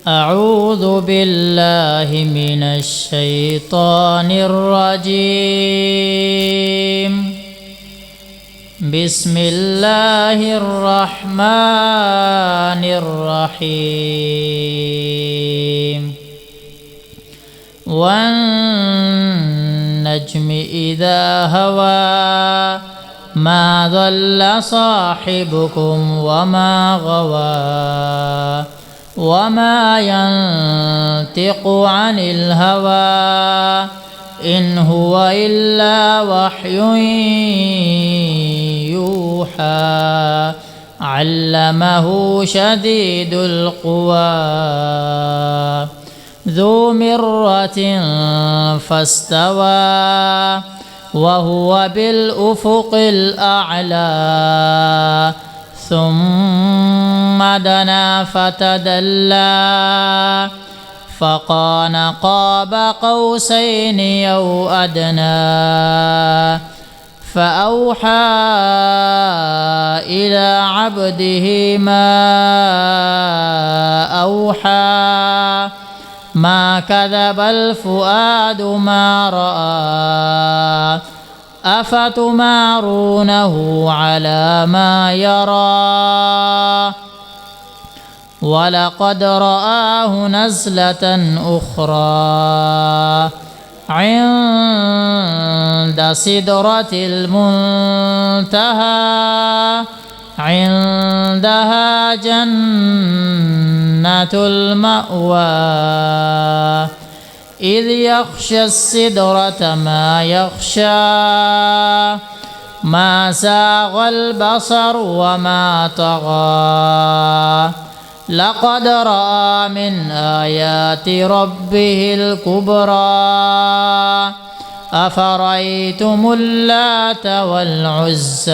أعوذ بالله من الشيطان الرجيم. بسم الله الرحمن الرحيم. والنجم إذا هوى ما ضل صاحبكم وما غوى وما ينطق عن الهوى إن هو إلا وحي يوحى علمه شديد القوى ذو مرة فاستوى وهو بالأفق الأعلى ثم دنا فتدلى فكان قاب قوسين أو أدنى فأوحى إلى عبده ما أوحى ما كذب الفؤاد ما رأى أفتمارونه على ما يرى ولقد رآه نزلة أخرى عند سدرة المنتهى عندها جنة المأوى إذ يغشى السدرة ما يغشى ما زاغ البصر وما طغى لقد رأى من آيات ربه الكبرى أفرأيتم اللات والعزى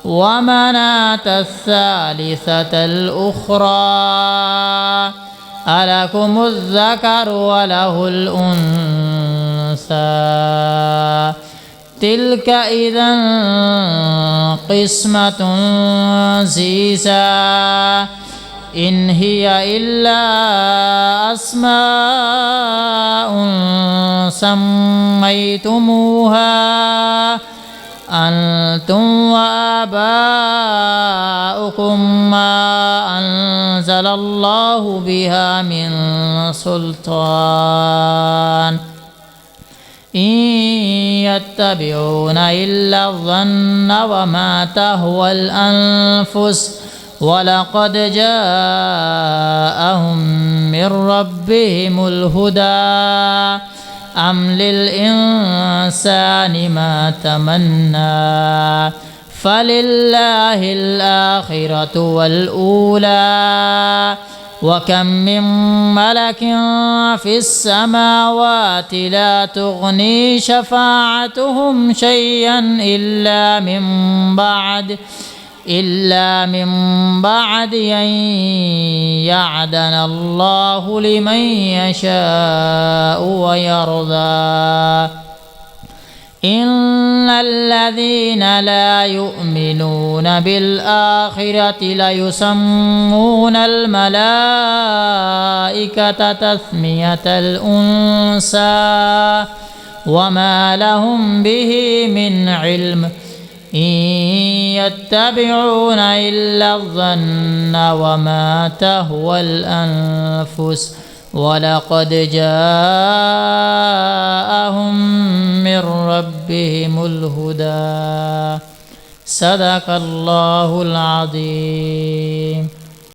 ومناة الثالثة الأخرى ألكم الذكر وله الأنثى تلك إذا قسمة ضيزى إن هي إلا أسماء سميتموها أنتم وآباؤكم ما أنزل الله بها من سلطان إن يتبعون إلا الظن وما تهوى الأنفس ولقد جاءهم من ربهم الهدى أم للإنسان ما تمنى فلله الآخرة والأولى وكم من ملك في السماوات لا تغني شفاعتهم شيئا إلا من بعد أن يعدن الله لمن يشاء ويرضى إن الذين لا يؤمنون بالآخرة ليسمون الملائكة تسمية الأنثى وما لهم به من علم إن يتبعون إلا الظن وما تهوى الأنفس ولقد جاءهم من ربهم الهدى صدق الله العظيم.